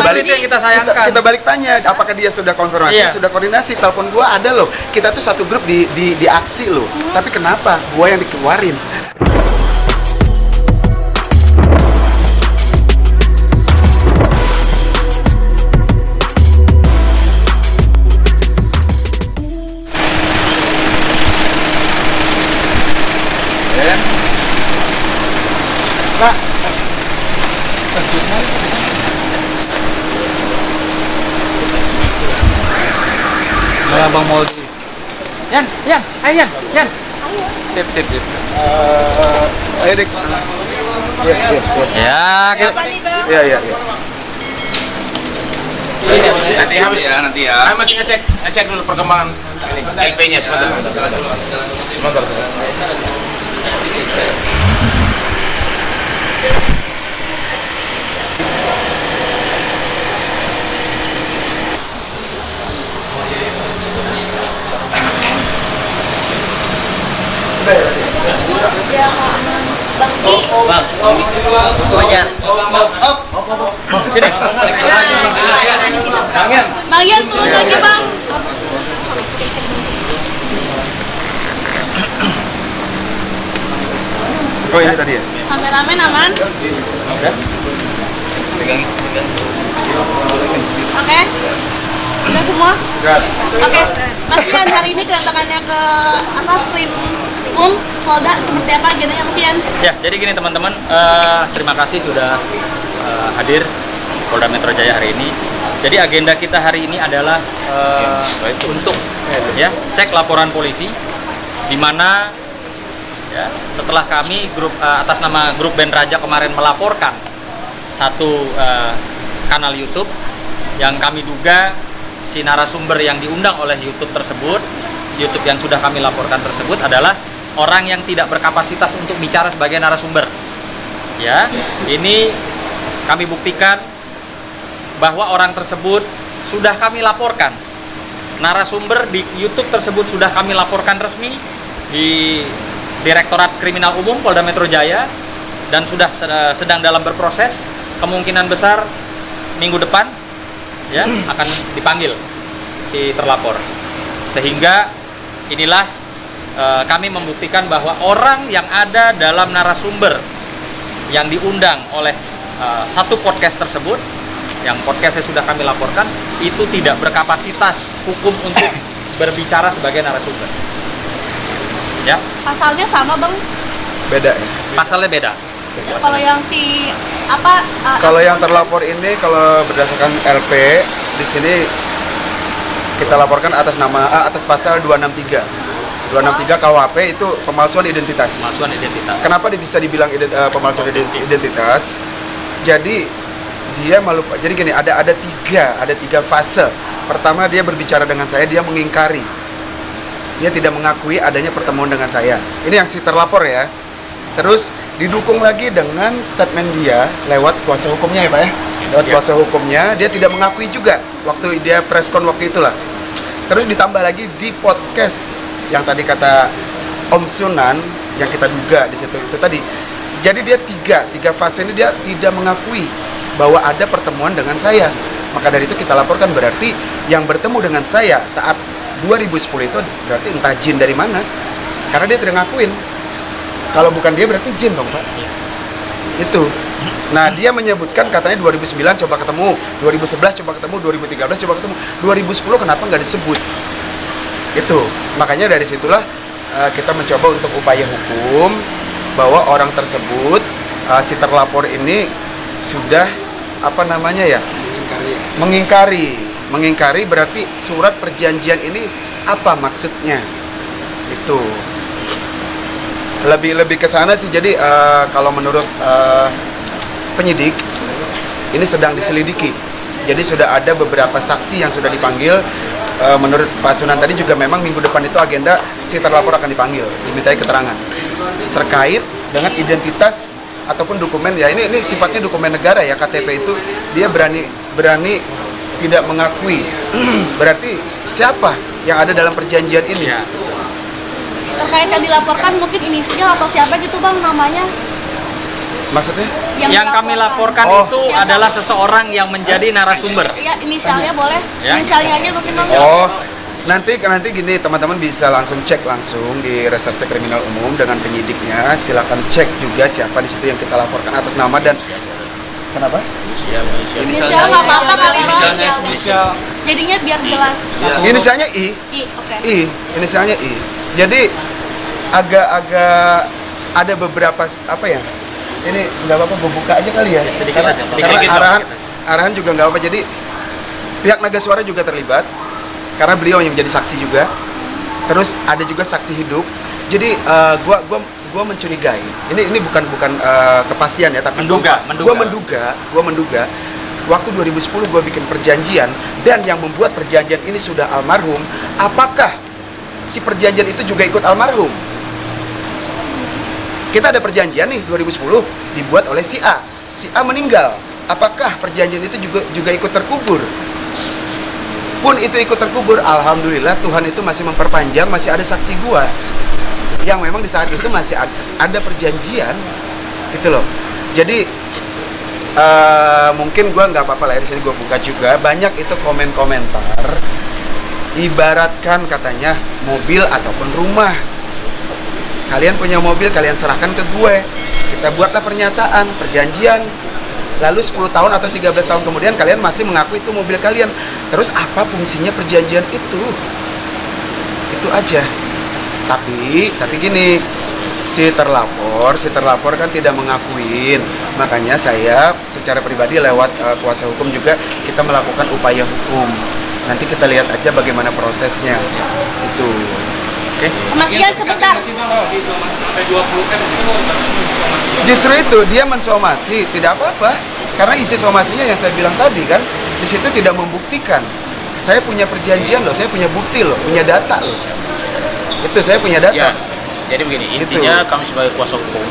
balik yang kita sayangkan. Kita balik tanya, apakah dia sudah konfirmasi, sudah koordinasi? Telepon gua ada loh. Kita tuh satu grup di aksi loh. Tapi kenapa gua yang dikeluarin? Pak, Nah, Bang Moldi. Yan. Ayo Yan. Sip. ayo Dik. Ya, Iya. Nanti ya. Saya masih ngecek dulu perkembangan ini LP-nya sebentar. Bang, semuanya. Sini. Bang Yan turun lagi bang. Oh ini tadi ya? Kameramen aman? Pegang. Oke. Udah semua? Gas. Oke. Mas Yan, hari ini kedatangannya ke Krim Polda seperti apa agendanya Mas Yan? Ya, jadi gini teman-teman, terima kasih sudah hadir Polda Metro Jaya hari ini. Jadi agenda kita hari ini adalah untuk cek laporan polisi, di mana ya, setelah kami atas nama grup Band Raja kemarin melaporkan satu kanal YouTube yang kami duga si narasumber yang diundang oleh YouTube tersebut, YouTube yang sudah kami laporkan tersebut adalah orang yang tidak berkapasitas untuk bicara sebagai narasumber. Ya, ini kami buktikan bahwa orang tersebut sudah kami laporkan. Narasumber di YouTube tersebut sudah kami laporkan resmi di Direktorat Kriminal Umum Polda Metro Jaya dan sudah sedang dalam berproses. Kemungkinan besar minggu depan ya akan dipanggil si terlapor. Sehingga inilah kami membuktikan bahwa orang yang ada dalam narasumber yang diundang oleh satu podcast tersebut, yang podcastnya sudah kami laporkan, itu tidak berkapasitas hukum untuk berbicara sebagai narasumber. Ya. Pasalnya sama bang? Beda ya? Pasalnya beda. Kalau yang si Kalau yang terlapor ini kalau berdasarkan LP di sini kita laporkan atas pasal 263 KUHP itu pemalsuan identitas. Pemalsuan identitas. Kenapa bisa dibilang pemalsuan identitas? Jadi dia jadi gini, ada tiga fase. Pertama, dia berbicara dengan saya, dia mengingkari, dia tidak mengakui adanya pertemuan dengan saya. Ini yang si terlapor ya. Terus didukung lagi dengan statement dia lewat kuasa hukumnya ya Pak ya. Lewat kuasa hukumnya, dia tidak mengakui juga waktu dia preskon waktu itulah. Terus ditambah lagi di podcast yang tadi kata Om Sunan yang kita duga di situ itu tadi. Jadi dia tiga fase ini dia tidak mengakui bahwa ada pertemuan dengan saya. Maka dari itu kita laporkan, berarti yang bertemu dengan saya saat 2010 itu berarti entah jin dari mana. Karena dia tidak ngakuin. Kalau bukan dia berarti jin dong Pak. Itu. Nah dia menyebutkan katanya 2009 coba ketemu, 2011 coba ketemu, 2013 coba ketemu, 2010 kenapa nggak disebut? Itu. Makanya dari situlah kita mencoba untuk upaya hukum bahwa orang tersebut si terlapor ini sudah mengingkari berarti surat perjanjian ini apa maksudnya? Itu. Lebih ke sana sih. Jadi kalau menurut penyidik ini sedang diselidiki. Jadi sudah ada beberapa saksi yang sudah dipanggil. Menurut Pak Sunan tadi juga memang minggu depan itu agenda si terlapor akan dipanggil, dimintai keterangan terkait dengan identitas ataupun dokumen ya. Ini sifatnya dokumen negara ya, KTP itu dia berani tidak mengakui. Berarti siapa yang ada dalam perjanjian ini? Ya. terkait yang dilaporkan mungkin inisial atau siapa gitu bang namanya? Maksudnya? Yang kami laporkan Oh. itu Siapa? adalah seseorang yang menjadi narasumber. Iya, inisialnya boleh. Ya. Inisialnya aja mungkin Bang. Oh, nanti gini teman-teman bisa langsung cek langsung di Reserse Kriminal Umum dengan penyidiknya. Silakan cek juga siapa di situ yang kita laporkan atas nama dan kenapa? Inisial nggak apa-apa kali Bang. Jadinya biar jelas. Inisialnya I. Oke. I, inisialnya I. Jadi agak-agak ada beberapa apa ya? Ini nggak apa-apa, gue buka aja kali ya. Sedikit aja, sedikit. Karena arahan juga nggak apa. Jadi pihak Naga Suara juga terlibat karena beliau yang menjadi saksi juga. Terus ada juga saksi hidup. Jadi gua mencurigai. Ini bukan kepastian ya, tapi Menduga. Gua menduga. Waktu 2010 gue bikin perjanjian dan yang membuat perjanjian ini sudah almarhum. Apakah si perjanjian itu juga ikut almarhum? Kita ada perjanjian nih 2010 dibuat oleh si A. Si A meninggal. Apakah perjanjian itu juga ikut terkubur? Pun itu ikut terkubur, alhamdulillah Tuhan itu masih memperpanjang, masih ada saksi gua yang memang di saat itu masih ada perjanjian gitu loh. Jadi mungkin gue nggak apa-apa lah ya, di sini gue buka juga banyak itu komen-komentar ibaratkan katanya mobil ataupun rumah, kalian punya mobil kalian serahkan ke gue, kita buatlah pernyataan perjanjian, lalu 10 tahun atau 13 tahun kemudian kalian masih mengaku itu mobil kalian, terus apa fungsinya perjanjian itu aja. Tapi gini, si terlapor kan tidak mengakuin. Makanya saya secara pribadi lewat kuasa hukum juga kita melakukan upaya hukum. Nanti kita lihat aja bagaimana prosesnya. Itu. Oke. Mas Ian sebentar. Justru itu dia mensomasi, tidak apa-apa. Karena isi somasinya yang saya bilang tadi kan, di situ tidak membuktikan. Saya punya perjanjian loh, saya punya bukti loh, punya data loh. Itu saya punya data. Ya, jadi begini, intinya kami sebagai kuasa hukum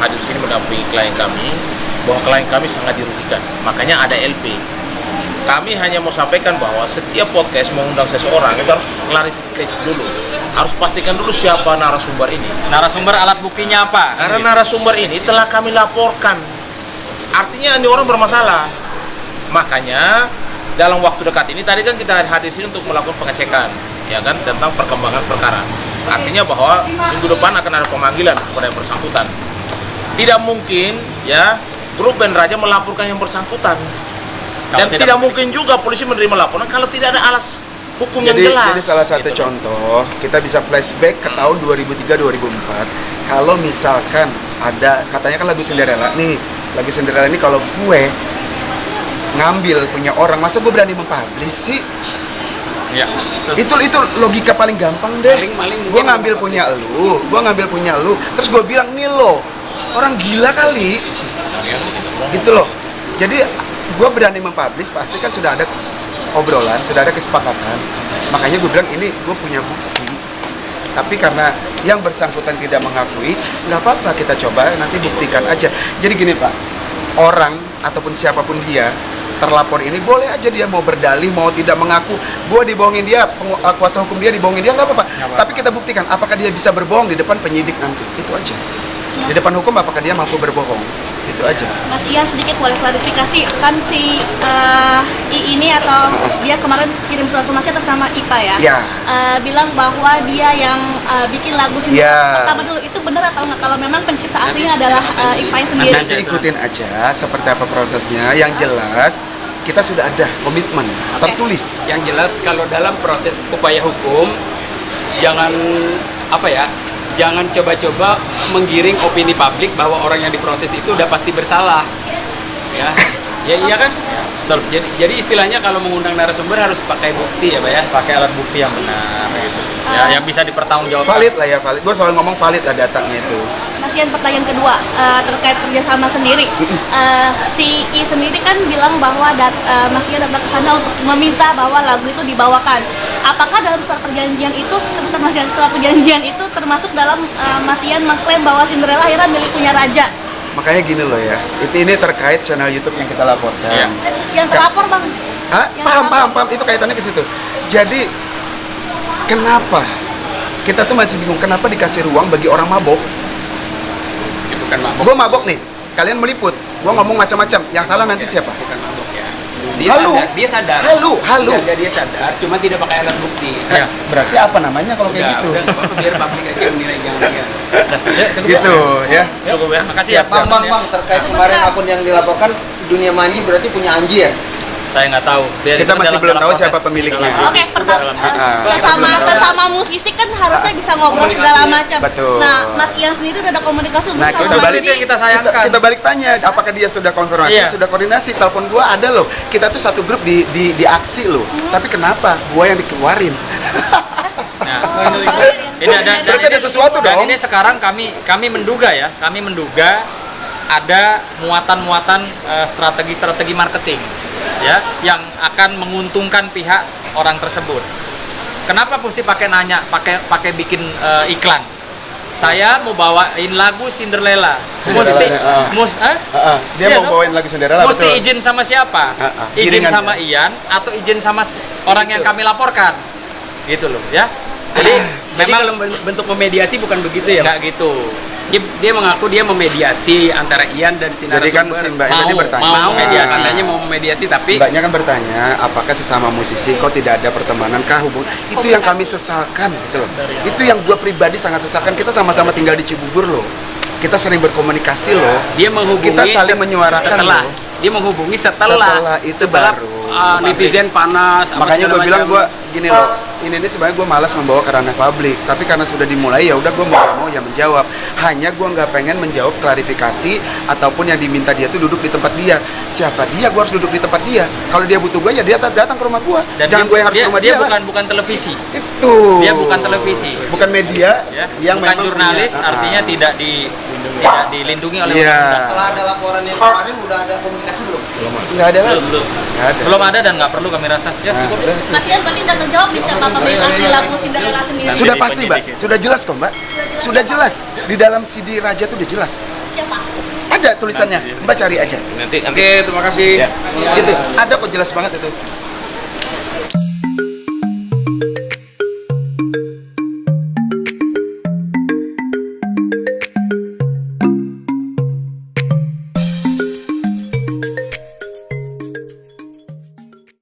hadir di sini mendampingi klien kami bahwa klien kami sangat dirugikan. Makanya ada LP. Kami hanya mau sampaikan bahwa setiap podcast mengundang seseorang itu harus klarifikasi dulu. Harus pastikan dulu siapa narasumber ini. Narasumber alat buktinya apa? Karena narasumber ini telah kami laporkan. Artinya ini orang bermasalah. Makanya dalam waktu dekat ini tadi kan kita hadir sini untuk melakukan pengecekan, ya kan, tentang perkembangan perkara. Artinya bahwa minggu depan akan ada pemanggilan kepada yang bersangkutan. Tidak mungkin ya grup band Raja melaporkan yang bersangkutan. Dan tidak mungkin juga polisi menerima laporan kalau tidak ada alas hukum yang jelas. Jadi salah satu gitu. contoh, kita bisa flashback ke tahun 2003-2004. Kalau misalkan ada, katanya kan lagu Cinderella nih, lagu Cinderella ini kalau gue ngambil punya orang, masa gue berani mempublish sih? Ya. Itu logika paling gampang deh. Gue ngambil punya lu, terus gue bilang nih lo orang gila kali, gitu loh. Jadi gue berani mempublish, pasti kan sudah ada obrolan, sudah ada kesepakatan. Makanya gue bilang ini gue punya bukti. Tapi karena yang bersangkutan tidak mengakui, nggak apa-apa, kita coba nanti buktikan aja. Jadi gini Pak, orang ataupun siapapun dia terlapor ini boleh aja dia mau berdalih, mau tidak mengaku, gue dibohongin dia, kuasa hukum dia dibohongin dia, nggak apa-apa. Tapi kita buktikan apakah dia bisa berbohong di depan penyidik nanti, itu aja. Di depan hukum apakah dia mampu berbohong, itu aja. Mas Ian sedikit boleh klarifikasi, kan si I ini atau dia kemarin kirim surat somasi atas nama IPA ya? Ya. Bilang bahwa dia yang bikin lagu sendiri. Pertama dulu, itu benar atau enggak? Kalau memang pencipta aslinya adalah IPA sendiri. Nanti ikutin aja seperti apa prosesnya. Yang jelas kita sudah ada komitmen tertulis. Yang jelas kalau dalam proses upaya hukum jangan jangan coba-coba menggiring opini publik bahwa orang yang diproses itu udah pasti bersalah. Ya iya kan? Jadi istilahnya kalau mengundang narasumber harus pakai bukti ya Pak ya? Pakai alat bukti yang benar gitu. Ya, yang bisa dipertanggungjawabkan. Valid lah ya, valid. Gue selalu ngomong valid lah datanya itu. Mas Ian, pertanyaan kedua terkait kerjasama sendiri. Si I sendiri kan bilang bahwa Mas Ian datang ke sana untuk meminta bahwa lagu itu dibawakan. Apakah dalam surat perjanjian itu, sebentar Mas Ian, surat perjanjian itu termasuk dalam Mas Ian mengklaim bahwa Cinderella akhirnya milik punya raja? Makanya gini loh ya, ini terkait channel YouTube yang kita laporkan. Iya. Yang terlapor Bang? Hah? Yang Paham, itu kaitannya ke situ. Jadi kenapa kita tuh masih bingung kenapa dikasih ruang bagi orang mabok? Bukan mabok. Gue mabok nih, kalian meliput, gua ngomong macam-macam, yang salah nanti siapa? Bukan mabuk ya. Halu. Dia sadar. Halu. Dia sadar, cuma tidak pakai alat bukti. Ya. Berarti apa namanya kalau kayak gitu? Udah, nggak apa-apa, biar publik aja yang menilai, jangan dia. Gitu ya. Cukup ya. Makasih ya. Bang, terkait kemarin akun yang dilaporkan Dunia Manji berarti punya Anji ya? Saya nggak tahu. Biar Kita itu masih belum tahu siapa proses. pemiliknya. Oke, sesama musisi kan harusnya bisa ngobrol Komunikasi. segala macam. Betul. Nah, Mas Ian sendiri udah ada komunikasi Nah, sama kita Mas balik Anji. yang kita sayangkan. Kita balik tanya, apakah dia sudah konfirmasi? Iya. Sudah koordinasi. Telepon gua ada loh. Kita tuh satu grup di aksi loh. Tapi kenapa gua yang dikeluarin? Nah, ini ada Berarti ada sesuatu dan dong. ini sekarang kami menduga ya, kami menduga ada muatan-muatan strategi-strategi marketing ya yang akan menguntungkan pihak orang tersebut. Kenapa mesti pakai nanya, pakai bikin iklan? Saya mau bawain lagu Cinderella. Mesti Dia Iya, mau bawain lagu Cinderella, mesti betul. izin sama siapa? Izin Giringan. sama Ian atau izin sama orang yang kami laporkan? Gitu loh ya. Jadi Memang memang kalau bentuk memediasi bukan begitu ya? nggak gitu. Dia mengaku dia memediasi antara Ian dan si Jadi kan narasumber. si Mbak tadi bertanya. mau mediasi, Ah. katanya mau memediasi tapi Mbaknya kan bertanya, apakah sesama musisi kok tidak ada pertemanan kah hubungan? Itu yang kami sesalkan gitu loh. Itu yang gua pribadi sangat sesalkan. Kita sama-sama tinggal di Cibubur loh. Kita sering berkomunikasi loh. dia menghubungi Kita saling menyuarakan setelah loh. dia menghubungi setelah itu baru. netizen panas apa Makanya segala gue bilang macam. gue gini loh, ini sebenarnya gue malas membawa ke ranah publik, tapi karena sudah dimulai ya udah gue mau ya menjawab. Hanya gue nggak pengen menjawab klarifikasi ataupun yang diminta dia tuh duduk di tempat dia. Siapa dia? Gue harus duduk di tempat dia. Kalau dia butuh gue ya dia datang ke rumah gue. Dan Jangan gue yang harus ke rumah dia. lah. bukan televisi. Itu. Dia bukan televisi. Bukan media Ya, yang bukan memang jurnalis, punya- artinya tidak dilindungi oleh Iya. undang-undang. Setelah ada laporan yang kemarin udah ada komunikasi belum? Nggak ada lagi. Belum. Nggak ada. Belum ada dan nggak perlu kami rasa. Ya, Nah, cukup. udah. Mas Ian berarti udah terjawab nih siapa pemilik asli lagu Cinderella sendiri. Nanti Sudah di pasti mbak, penyidik. sudah jelas kok mbak, sudah jelas di dalam CD Raja tuh udah jelas. Siapa? Ada tulisannya, mbak cari aja. Nanti terima kasih. Gitu, ada kok jelas banget itu.